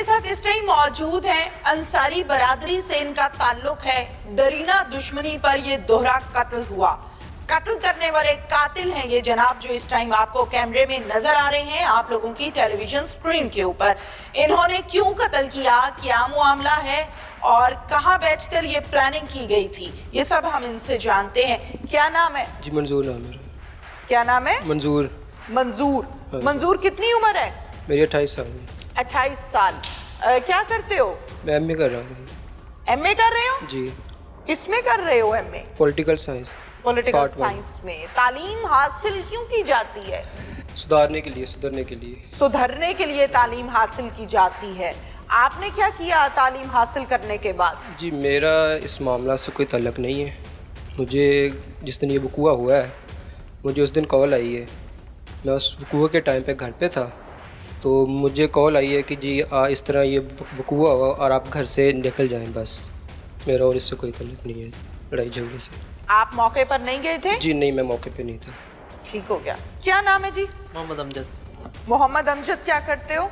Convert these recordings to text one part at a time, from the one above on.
साथ इस टाइम मौजूद हैं, अंसारी बरादरी से इनका ताल्लुक है। दरीना दुश्मनी पर ये दोहरा कत्ल हुआ। कत्ल करने वाले कातिल हैं ये जनाब जो इस टाइम आपको कैमरे में नजर आ रहे हैं आप लोगों की टेलीविजन स्क्रीन के ऊपर। इन्होंने क्यों कत्ल किया, क्या मामला है और कहां बैठकर ये प्लानिंग की गई थी, ये सब हम इनसे जानते हैं। क्या नाम है जी? मंजूर नाम है। क्या नाम है? मंजूर। मंजूर। मंजूर कितनी उम्र है? मेरी 28 साल है। 28 साल। क्या करते हो? मैं एमए कर रहा हूँ। एमए कर रहे हो? जी। किसमें कर रहे हो MA? Political science. Political science में। तालीम हासिल क्यों की जाती है? सुधारने के लिए, सुधरने के लिए। सुधरने के लिए तालीम हासिल की जाती है। आपने क्या किया तालीम हासिल करने के बाद? जी मेरा इस मामला से कोई ताल्लुक़ नहीं है। मुझे जिस दिन ये वकूआ हुआ है मुझे उस दिन कॉल आई है। मैं उस वकूआ के टाइम पे घर पे था तो मुझे कॉल आई है कि जी इस तरह ये वकूआ हुआ और आप घर से निकल जाएं। बस मेरा और इससे कोई ताल्लुक़ नहीं है लड़ाई झगड़े से। आप मौके पर नहीं गए थे? जी नहीं, मैं मौके पे नहीं था। ठीक हो गया। क्या नाम है जी? मोहम्मद अमजद। मोहम्मद अमजद। क्या करते हो?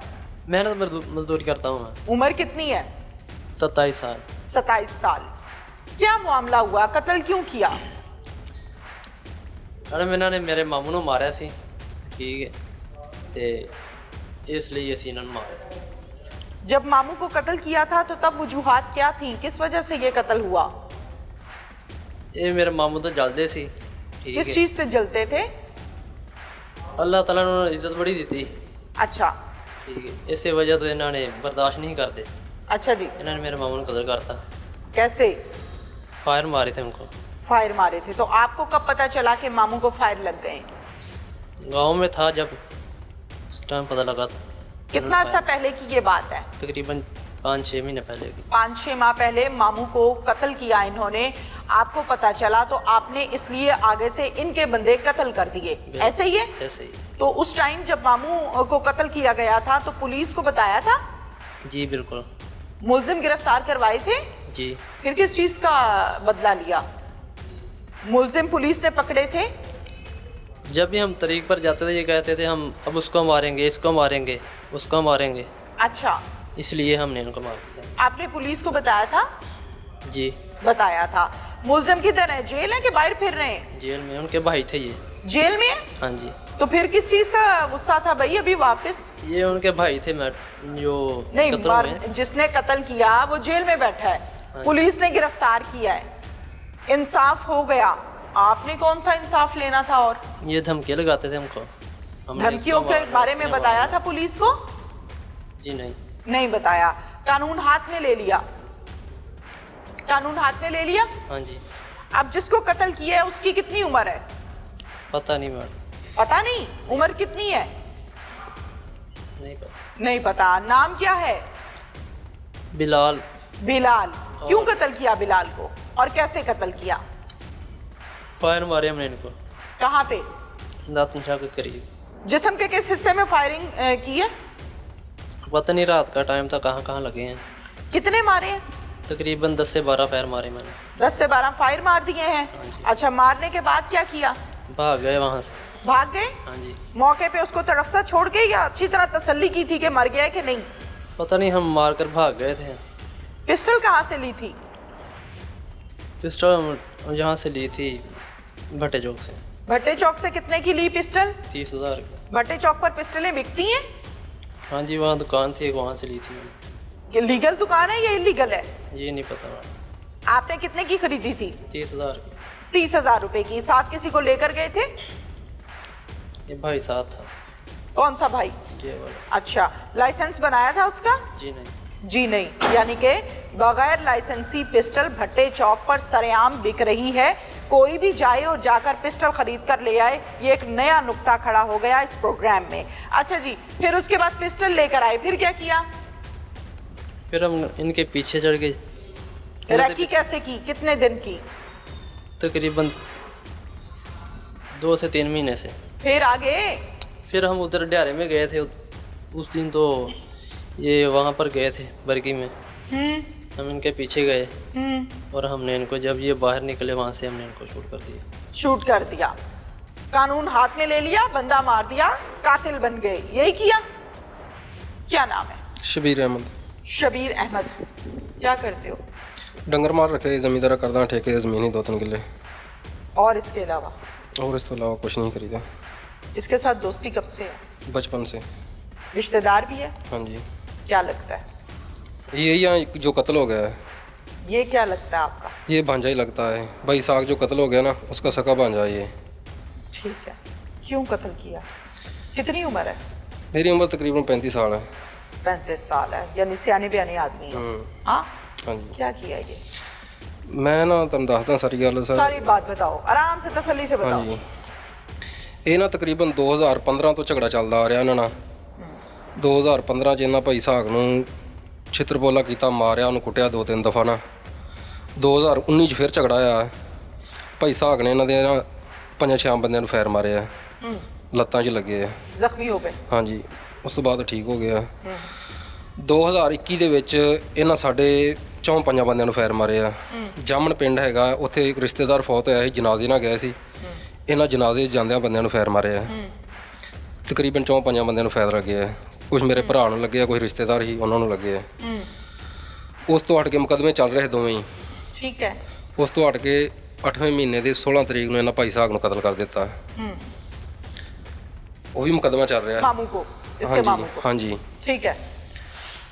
मेहनत मजदूरी करता हूँ मैं। उम्र कितनी है? 27 साल। 27 साल। क्या मामला हुआ, कत्ल क्यों किया? अरे मैंने मेरे मामू ਨੂੰ ਮਾਰਿਆ ਸੀ, ठीक है, तो इसलिए ये सीनन मारे। जब मामू को कत्ल किया था तो तब वजूहात क्या थी, किस वजह से ये कत्ल हुआ? ये मेरे मामू तो जलते सी, ठीक किस है। चीज से जलते थे? अल्लाह ताला ने इज्जत बड़ी दी थी, अच्छा ठीक है। इस वजह तो इन्होंने बर्दाश्त नहीं करते। अच्छा जी। इन्होंने मेरे मामू को कत्ल करता। कैसे? फायर मारे थे उनको। फायर मारे थे। तो आपको कब पता चला कि मामू को फायर लग गए? गांव में था जब उस टाइम पता लगा था। कितना अर्सा पहले की ये बात है? तकरीबन 5-6 महीने पहले की। 5-6 माह पहले मामू को कत्ल किया इन्होंने। आपको पता चला तो आपने इसलिए आगे से इनके बंदे कत्ल कर दिए, ऐसे ही है? ऐसे ही। तो उस टाइम जब मामू को कत्ल किया गया था तो पुलिस को बताया था? जी बिल्कुल। मुलजिम गिरफ्तार करवाए थे? जी। फिर किस चीज का बदला लिया? मुलजिम पुलिस ने पकड़े थे? जब भी हम तरीक पर जाते थे ये कहते थे हम अब उसको मारेंगे, इसको मारेंगे, उसको मारेंगे। अच्छा, इसलिए हमने इनको मार दिया। आपने पुलिस को बताया था? जी। बताया था। मुलजिम किधर है, जेल है कि बाहर फिर रहे हैं? जेल में। उनके भाई थे ये। जेल में है? हाँ जी। तो फिर किस चीज का गुस्सा था भाई अभी वापस? ये उनके भाई थे मैं जो नहीं, कत्ल हुए। जिसने कत्ल किया वो जेल में बैठा है, पुलिस ने गिरफ्तार किया है, इंसाफ हो गया। आपने कौन सा इंसाफ लेना था? और ये धमकी लगाते थे हमको। धमकियों के बारे में बताया था पुलिस को? जी नहीं। नहीं बताया। कानून हाथ में ले लिया? कानून हाथ में ले लिया? हाँ जी। अब जिसको कत्ल किया है उसकी कितनी उम्र है? पता नहीं मैडम। पता नहीं? उम्र कितनी है? नहीं पता। नहीं पता। नाम क्या है? बिलाल। बिलाल। क्यों कत्ल किया बिलाल को और कैसे कत्ल किया? फायर मारे हमने इनको। कहाँ पे? दातन शाह के करीब। जिस्म के किस हिस्से में फायरिंग की है? पता नहीं, रात का टाइम था, कहाँ कहाँ लगे हैं। कितने मारे हैं? तकरीबन 10 से 12 फायर मारे मैंने। 10 से 12 फायर मार दिए हैं? अच्छा, मारने के बाद क्या किया? भाग गए वहाँ से। भाग गए? हाँ जी। मौके पे उसको तड़फता छोड़ के या अच्छी तरह तसल्ली की थी कि मर गया है कि नहीं? पता नहीं, हम मार कर भाग गए थे। पिस्टल कहाँ से ली थी? पिस्टल यहाँ से ली थी भट्टे चौक से। भट्टे चौक से कितने की ली पिस्टल? 30,000 की। भट्टे चौक पर पिस्टलें बिकती हैं? हाँ जी, वहाँ दुकान थी, वहाँ से ली थी मैंने। ये लीगल दुकान है या इलीगल है? ये नहीं पता मैडम। आपने कितने की खरीदी थी? 30,000 की। 30,000 रुपए की। साथ किसी को लेकर गए थे? ये भाई साथ था। कौन सा भाई? ये वाला। अच्छा, लाइसेंस बनाया था उसका? जी नहीं। जी नहीं। यानी कि बगैर लाइसेंसी पिस्टल भट्टे चौक पर सरेआम बिक रही है। कोई भी जाए और जाकर पिस्टल खरीद कर ले आए, ये एक नया नुक्ता खड़ा हो गया इस प्रोग्राम में। अच्छा जी, फिर उसके बाद पिस्टल लेकर आए, फिर क्या किया? फिर हम इनके पीछे चढ़ गए। रैकी कैसे की? कितने दिन की? तकरीबन 2 से 3 महीने से। फिर आगे? फिर हम उधर डियारे में गए थे उस दिन, तो ये वहाँ पर गए थे बरगी में। हम इनके पीछे गए और हमने इनको, जब ये बाहर निकले वहाँ से, हमने इनको शूट कर दिया। शूट कर दिया। कानून हाथ में ले लिया, बंदा मार दिया, कातिल बन गए, यही किया? क्या नाम है? शबीर अहमद। शबीर अहमद, क्या करते हो? डंगर मार रखे जमींदारा करदा ठेके ज़मीन ही 2-3 किले और इसके अलावा? और इस तो अलावा कुछ नहीं खरीदा। इसके साथ दोस्ती कब से है? बचपन से। रिश्तेदार भी है? हाँ जी। क्या लगता है? ये यहाँ जो कत्ल हो गया है ये क्या लगता है आपका? ये भांजा ही लगता है। भाई साहब जो कत्ल हो गया ना उसका सका भांजा है ये। ठीक है, क्यों कत्ल किया? कितनी उम्र है? मेरी उम्र तकरीबन 35 साल है। 35 साल है, यानी सियाने बयाने आदमी हो। हाँ, हाँ जी। क्या किया ये? मैं ना तुम दसदा सारी गल सर। सारी बात बताओ, आराम से तसल्ली से हाँ बताओ। जी। ਇਹ ਨਾ ਤਕਰੀਬਨ 2015 ਤੋਂ ਝਗੜਾ ਚੱਲਦਾ ਆ ਰਿਹਾ ਇਹਨਾਂ ਨਾਲ। 2015 'ਚ ਇਹਨਾਂ ਭਾਈ ਸਾਹਗ ਨੂੰ ਛਿੱਤਰਪੋਲਾ ਕੀਤਾ, ਮਾਰਿਆ, ਉਹਨੂੰ ਕੁੱਟਿਆ 2-3 ਦਫਾ ਨਾ। 2019 'ਚ ਫਿਰ ਝਗੜਾ ਆਇਆ। ਭਾਈ ਸਾਹਗ ਨੇ ਇਹਨਾਂ ਦੇ ਨਾ 5-6 ਬੰਦਿਆਂ ਨੂੰ ਫੈਰ ਮਾਰੇ ਆ, ਲੱਤਾਂ 'ਚ ਲੱਗੇ ਆ। ਜ਼ਖਮੀ ਹੋ ਗਏ? ਹਾਂਜੀ, ਉਸ ਤੋਂ ਬਾਅਦ ਠੀਕ ਹੋ ਗਿਆ। 2021 ਦੇ ਵਿੱਚ ਇਹਨਾਂ ਸਾਡੇ 4-5 ਬੰਦਿਆਂ ਨੂੰ ਫੈਰ ਮਾਰੇ ਆ। ਜਾਮਣ ਪਿੰਡ ਹੈਗਾ, ਉੱਥੇ ਇੱਕ ਰਿਸ਼ਤੇਦਾਰ ਫੌਤ ਹੋਇਆ ਸੀ, ਜਨਾਜ਼ੇ ਨਾਲ ਗਏ ਸੀ। ਇਹਨਾਂ ਜਨਾਜ਼ੇ 'ਚ ਜਾਂਦਿਆਂ ਬੰਦਿਆਂ ਨੂੰ ਫੈਰ ਮਾਰੇ ਆ। ਤਕਰੀਬਨ 4-5 ਬੰਦਿਆਂ ਨੂੰ ਫੈਰ ਲੱਗੇ ਆ। ਕੁਝ ਮੇਰੇ ਭਰਾ ਨੂੰ ਲੱਗੇ ਆ, ਕੋਈ ਰਿਸ਼ਤੇਦਾਰ ਸੀ ਉਹਨਾਂ ਨੂੰ ਲੱਗੇ ਆ। ਉਸ ਤੋਂ ਹਟ ਕੇ ਮੁਕੱਦਮੇ ਚੱਲ ਰਹੇ ਦੋਵੇਂ ਹੀ। ਠੀਕ ਹੈ। ਉਸ ਤੋਂ ਹਟ ਕੇ 8ਵੇਂ ਮਹੀਨੇ ਦੀ 16 ਤਰੀਕ ਨੂੰ ਇਹਨਾਂ ਭਾਈ ਸਾਹਿਬ ਨੂੰ ਕਤਲ ਕਰ ਦਿੱਤਾ। ਉਹ ਵੀ ਮੁਕੱਦਮਾ ਚੱਲ ਰਿਹਾ। ਮਾਮੂ ਕੋ, ਇਸਕੇ ਮਾਮੂ ਕੋ। ਹਾਂਜੀ। ठीक है।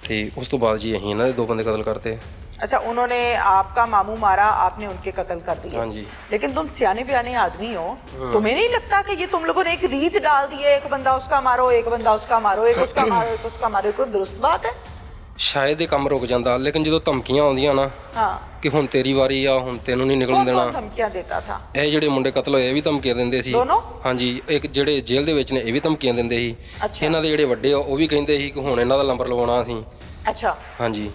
ਤੇ ਉਸ ਤੋਂ ਬਾਅਦ ਜੀ ਅਸੀਂ ਇਹਨਾਂ ਦੇ 2 ਬੰਦੇ ਕਤਲ ਕਰਤੇ। अच्छा, उन्होंने आपका मामू मारा, आपने उनके कत्ल कर दिया। हाँ जी। लेकिन तुम सियाने बयाने आदमी हो, तुम्हें नहीं लगता कि ये तुम लोगों ने एक रीत डाल दी है, एक बंदा उसका मारो, एक बंदा उसका मारो, एक उसका मारो, एक उसका मारो, कोई दुरुस्त बात है? ਸ਼ਾਇਦ ਇਹ ਕੰਮ ਰੁਕ ਜਾਂਦਾ, ਲੇਕਿਨ ਜਦੋਂ ਧਮਕੀਆਂ ਆਉਂਦੀਆਂ ਨਾ हाँ। ਕਿ ਹੁਣ ਤੇਰੀ ਵਾਰੀ ਆ, ਹੁਣ ਤੈਨੂੰ ਨਹੀਂ ਨਿਕਲਣ कौन ਦੇਣਾ। कौन धमकियां देता था? ਇਹ ਜਿਹੜੇ ਮੁੰਡੇ ਕਤਲ ਹੋਏ ਇਹ ਵੀ ਧਮਕੀਆਂ ਦਿੰਦੇ ਸੀ। ਦੋਨੋਂ? ਹਾਂਜੀ, ਇੱਕ ਜਿਹੜੇ ਜੇਲ੍ਹ ਦੇ ਵਿੱਚ ਨੇ ਇਹ ਵੀ ਧਮਕੀਆਂ ਦਿੰਦੇ ਸੀ। ਅੱਛਾ। ਇਹਨਾਂ ਦੇ ਜਿਹੜੇ ਵੱਡੇ ਆ ਉਹ ਵੀ ਕਹਿੰਦੇ ਸੀ ਕਿ ਹੁਣ ਇਹਨਾਂ ਦਾ ਨੰਬਰ ਲਵਾਉਣਾ ਅਸੀਂ। अच्छा, ਹਾਂਜੀ।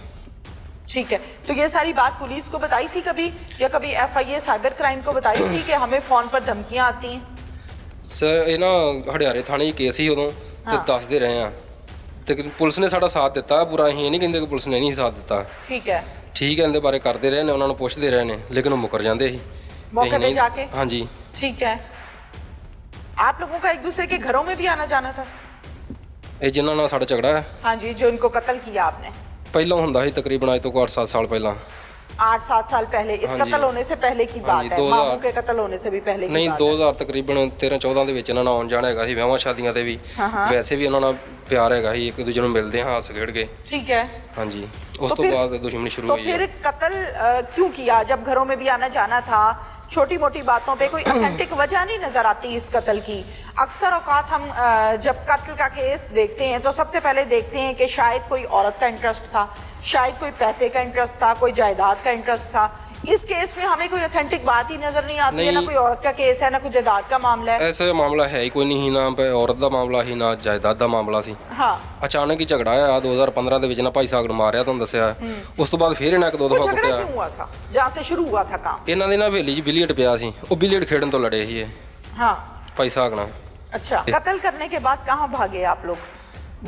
ठीक है। तो ये सारी बात पुलिस को बताई थी कभी, या कभी FIA साइबर क्राइम को बताई थी कि हमें फोन पर धमकियां आती हैं? ਸਰ ਇਹ ਨਾ ਹੜਿਆਰੇ ਥਾਣੇ 'ਚ ਕੇਸ ਸੀ ਉਦੋਂ, ਤੇ ਦੱਸਦੇ ਰਹੇ ਆ। ਤੇ ਪੁਲਿਸ ਨੇ ਸਾਡਾ ਸਾਥ ਦਿੱਤਾ ਪੂਰਾ। ਅਸੀਂ ਇਹ ਨਹੀਂ ਕਹਿੰਦੇ ਕਿ ਪੁਲਿਸ ਨੇ ਨਹੀਂ ਸਾਥ ਦਿੱਤਾ। ठीक है। ਠੀਕ ਹੈ, ਇਹਦੇ ਬਾਰੇ ਕਰਦੇ ਰਹੇ ਨੇ, ਉਹਨਾਂ ਨੂੰ ਪੁੱਛਦੇ ਰਹੇ ਨੇ, ਲੇਕਿਨ ਉਹ ਮੁੱਕਰ ਜਾਂਦੇ ਸੀ। मौके पे नहीं- जाके? ਹਾਂਜੀ। ठीक है। आप लोगों का एक दूसरे के घरों में भी आना जाना था? ਇਹ ਜਿਨ੍ਹਾਂ ਨਾਲ ਸਾਡਾ ਝਗੜਾ ਹੈ हाँ जी, जो इनको कत्ल किया आपने? ਪਹਿਲਾਂ ਹੁੰਦਾ ਸੀ, ਤਕਰੀਬਨ ਅੱਜ ਤੋਂ 8-7 ਸਾਲ ਪਹਿਲਾਂ। 8-7 साल पहले? इस हाँ जी। कत्ल होने से पहले की हाँ बात जी, है? 2000 मामू के कत्ल होने से भी पहले की ਨਹੀਂ, बात है? 2000 ਤਕਰੀਬਨ 13-14 ਦੇ ਵਿੱਚ ਇਹਨਾਂ ਨਾਲ ਆਉਣ ਜਾਣਾ ਹੈਗਾ ਸੀ, ਵਿਆਹਾਂ ਸ਼ਾਦੀਆਂ ਤੇ ਵੀ। ਵੈਸੇ ਵੀ ਉਹਨਾਂ ਨਾਲ ਪਿਆਰ ਹੈਗਾ ਸੀ, ਇੱਕ ਦੂਜੇ ਨੂੰ ਮਿਲਦੇ ਹਾਂ, ਹੱਸ ਖੇਡ ਕੇ। ठीक है। ਹਾਂਜੀ। ਉਸ तो ਤੋਂ फिर- ਬਾਅਦ ਦੁਸ਼ਮਣੀ ਸ਼ੁਰੂ तो ਹੋਈ फिर ਹੈ। कत्ल क्यों किया? जब घरों में भी आना जाना था, छोटी मोटी बातों पे कोई ऑथेंटिक वजह नहीं नजर आती इस कत्ल की। अक्सर औकात हम जब कत्ल का केस देखते हैं तो सबसे पहले देखते हैं कि शायद कोई औरत का इंटरेस्ट था, शायद कोई पैसे का इंटरेस्ट था, कोई जायदाद का इंटरेस्ट था। इस केस में हमें कोई ऑथेंटिक बात ही नजर नहीं आती है। ना नहीं। कोई औरत का केस है, ना कोई जायदाद का मामला है। ਐਸਾ ਮਾਮਲਾ ਹੈ ਹੀ ਕੋਈ ਨਹੀਂ ਸੀ, ਨਾ ਔਰਤ ਦਾ ਮਾਮਲਾ ਸੀ, ਨਾ ਜਾਇਦਾਦ ਦਾ ਮਾਮਲਾ ਸੀ। हाँ। ਅਚਾਨਕ ਹੀ ਝਗੜਾ ਆਇਆ 2015 ਦੇ ਵਿੱਚ ਨਾ ਭਾਈ ਸਾਹਬ ਨੂੰ ਮਾਰਿਆ, ਤੁਹਾਨੂੰ ਦੱਸਿਆ। ਉਸ ਤੋਂ ਬਾਅਦ ਫਿਰ ਇਹਨਾਂ ਇੱਕ ਦੋ वो ਦਫਾ झगड़ा ਕੁੱਟਿਆ। क्यों हुआ था? जहाँ से शुरू हुआ था काम? ਇਹਨਾਂ ਦੇ ਨਾ ਹਵੇਲੀ 'ਚ ਬਿਲੀਅਰਡ ਪਿਆ ਸੀ, ਉਹ ਬਿਲੀਅਰਡ ਖੇਡਣ ਤੋਂ ਲੜੇ ਸੀ ਇਹ हाँ। ਭਾਈ ਸਾਹਬ ਨਾਲ। अच्छा, कत्ल करने के बाद कहाँ भागे आप लोग?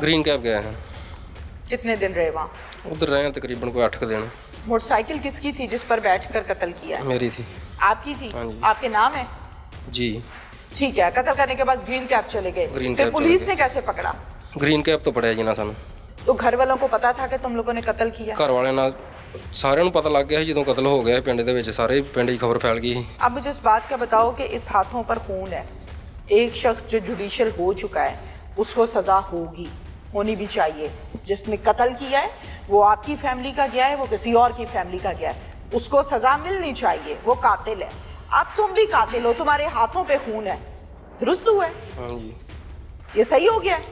ग्रीन कैप गए हैं, कितने दिन रहे वहाँ? उधर रहे हैं तकरीबन कोई 8 दिन। मोटरसाइकिल किसकी थी जिस पर बैठकर कत्ल किया है? मेरी थी। आपकी थी? हाँ जी। आपके नाम है? जी। ठीक है। कत्ल करने के बाद ग्रीन कैप चले गए? ग्रीन फिर कैप पुलिस चले ने कैसे पकड़ा? ग्रीन कैप तो पड़ਿਆ ਜੀ ਨਾ ਸਾਨੂੰ। तो घर वालों को पता था कि तुम लोगों ने कत्ल किया? ਘਰ ਵਾਲਿਆਂ ਨਾਲ ਸਾਰਿਆਂ ਨੂੰ ਪਤਾ ਲੱਗ ਗਿਆ ਸੀ ਜਦੋਂ ਕਤਲ ਹੋ ਗਿਆ ਪਿੰਡ ਦੇ ਵਿੱਚ, ਸਾਰੇ ਪਿੰਡ 'ਚ ਖਬਰ ਫੈਲ ਗਈ ਸੀ। अब मुझे इस बात का बताओ कि इस हाथों पर खून है, एक शख्स जो जुडिशियल हो चुका है उसको सजा होगी, होनी भी चाहिए। जिसने कत्ल किया है वो आपकी फैमिली का गया है, वो किसी और की फैमिली का गया है, उसको सजा मिलनी चाहिए। वो कातिल है, अब तुम भी कातिल हो, तुम्हारे हाथों पे खून है, दुरुस्त हुआ है? हाँ जी। ये सही हो गया है?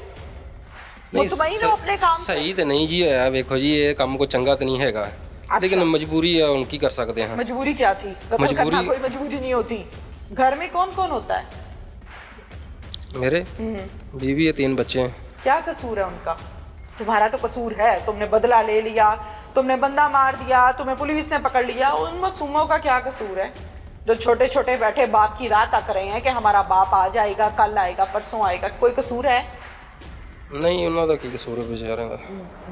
मुतमईन हो अपने काम से? ਸਹੀ ਤੇ ਨਹੀਂ ਜੀ ਹੋਇਆ। ਵੇਖੋ ਜੀ, ਇਹ ਕੰਮ ਕੋਈ ਚੰਗਾ ਤੇ ਨਹੀਂ ਹੈਗਾ, ਲੇਕਿन ਮਜਬੂਰੀ ਹੈ, ਹੁਣ ਕੀ ਕਰ ਸਕਦੇ ਹਾਂ। मजबूरी क्या थी? कत्ल करना मजबूरी- कोई मजबूरी नहीं होती। घर में कौन कौन होता है? मेरे बीवी है, 3 बच्चे हैं। क्या कसूर है उनका? तुम्हारा तो कसूर है, तुमने बदला ले लिया, तुमने बंदा मार दिया, तुम्हें पुलिस ने पकड़ लिया। उन मासूमों का क्या कसूर है जो छोटे छोटे बैठे बाप की राह तक रहे हैं कि हमारा बाप आ जाएगा, कल आएगा, परसों आएगा? कोई कसूर है? नहीं, उन्होंने की कसूर है बेचारे का।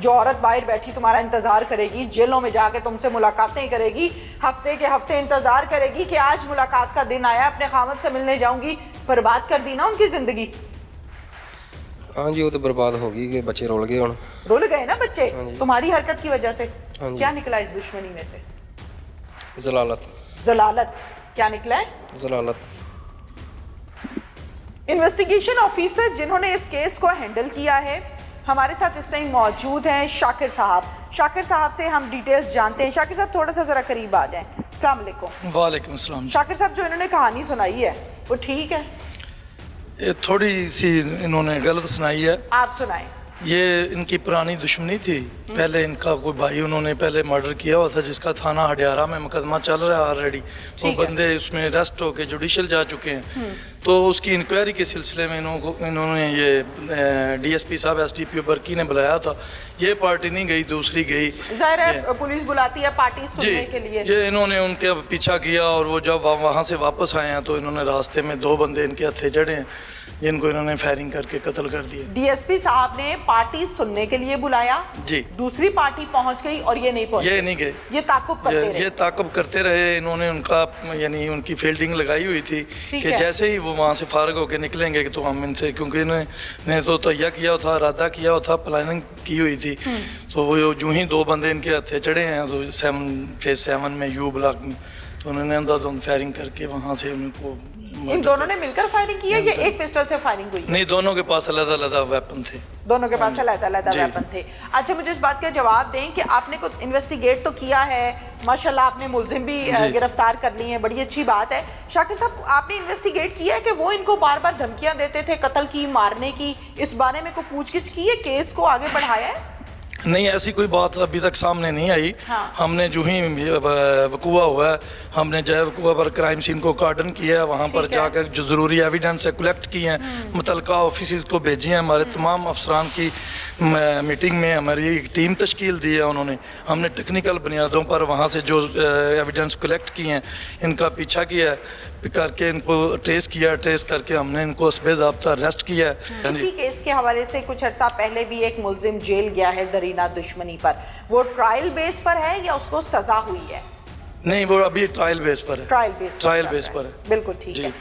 जो औरत बाहर बैठी तुम्हारा इंतजार करेगी, जेलों में जाके तुमसे मुलाकातें करेगी, हफ्ते के हफ्ते इंतजार करेगी कि आज मुलाकात का दिन आया, अपने खामद से मिलने जाऊंगी, बर्बाद कर दी ना उनकी जिंदगी। हाँ जी, वो तो बर्बाद हो गई कि बच्चे रुल गए हुण। रुल गए ना बच्चे तुम्हारी हरकत की वजह से। हाँ जी। क्या निकला इस दुश्मनी में से? जलालत। जलालत क्या निकला है? जलालत। इन्वेस्टिगेशन ऑफिसर जिन्होंने इस केस को हैंडल किया है हमारे साथ इस टाइम मौजूद हैं शाकिर साहब। शाकिर साहब से हम डिटेल्स जानते हैं। शाकिर साहब थोड़ा सा जरा करीब आ जाएं। अस्सलाम वालेकुम। वालेकुम अस्सलाम। शाकिर साहब जो इन्होंने कहानी सुनाई है वो ठीक है? ये थोड़ी सी इन्होंने गलत सुनाई है। आप सुनाएं। ये इनकी पुरानी दुश्मनी थी। पहले इनका कोई भाई उन्होंने पहले मर्डर किया हुआ था जिसका थाना हडियारा में मुकदमा चल रहा है ऑलरेडी। वो ठीक है। बंदे उसमें अरेस्ट होके जुडिशल जा चुके हैं। तो उसकी इंक्वायरी के सिलसिले में इन्होंने ये डीएसपी साहब एसडीपीओ बरकी ने बुलाया था। ये पार्टी नहीं गई, दूसरी गई। जाहिर है पुलिस बुलाती है पार्टी जी, सुनने के लिए। ये इन्होंने उनके पीछा किया और वो जब वहाँ से वापस आए हैं तो इन्होंने रास्ते में 2 बंदे इनके हत्थे चढ़े हैं जिनको इन्होंने फायरिंग करके कत्ल कर दिया। डीएसपी साहब ने पार्टी सुनने के लिए बुलाया। जी। दूसरी पार्टी पहुंच गई और ये नहीं पहुंची। ये नहीं गए। ये ताकुब करते रहे। ये ताक़ब करते रहे। इन्होंने उनका यानी उनकी फील्डिंग लगाई हुई थी ठीक कि है। जैसे ही वो वहाँ से फारग होकर निकलेंगे तो हम इनसे, क्योंकि इन्होंने तो तैयार किया हुआ था, इरादा किया हुआ था, प्लानिंग की हुई थी। तो वो जो ही 2 बंदे इनके हत्थे चढ़े हैं तो फेज 7 में यू ब्लॉक में, तो उन्होंने अंधाधुंध फायरिंग करके वहाँ से उनको इन दोनों ने मिलकर फायरिंग की है या एक पिस्टल से फायरिंग हुई है? नहीं, दोनों के पास अलग अलग वेपन थे। दोनों के पास अलग-अलग जी। वेपन थे। अच्छा, मुझे इस बात का जवाब दें कि आपने कुछ इन्वेस्टिगेट तो किया है, माशाल्लाह आपने मुलजिम भी गिरफ्तार कर ली हैं, बड़ी अच्छी बात है। शाकिर साहब, आपने इन्वेस्टिगेट किया है कि वो इनको बार-बार धमकियां देते थे कत्ल की, मारने की, इस बारे में कोई पूछगिछ की है, केस को आगे बढ़ाया है? नहीं, ऐसी कोई बात अभी तक सामने नहीं आई। हाँ। हमने जो ही वकूआ हुआ है, हमने जय वकूआ पर क्राइम सीन को कार्डन किया है, वहाँ पर ठीक है। जाकर जो ज़रूरी एविडेंस है कलेक्ट किए हैं, मुतलका ऑफिस को भेजी हैं। हमारे तमाम अफसरान की मीटिंग में हमारी एक टीम तश्कील दी है उन्होंने। हमने टेक्निकल बुनियादों पर वहाँ से जो एविडेंस कलेक्ट किए हैं इनका पीछा किया है, करके इनको ट्रेस किया, ट्रेस करके हमने इनको असबे-ज़ाब्ता अरेस्ट किया है। इसी केस के हवाले से कुछ अर्सा पहले भी एक मुलजिम जेल गया है दरीना दुश्मनी पर। वो ट्रायल बेस पर है या उसको सजा हुई है? नहीं, वो अभी ट्रायल बेस पर है। ट्रायल बेस ट्रायल बेस पर है। बिल्कुल ठीक जी। है।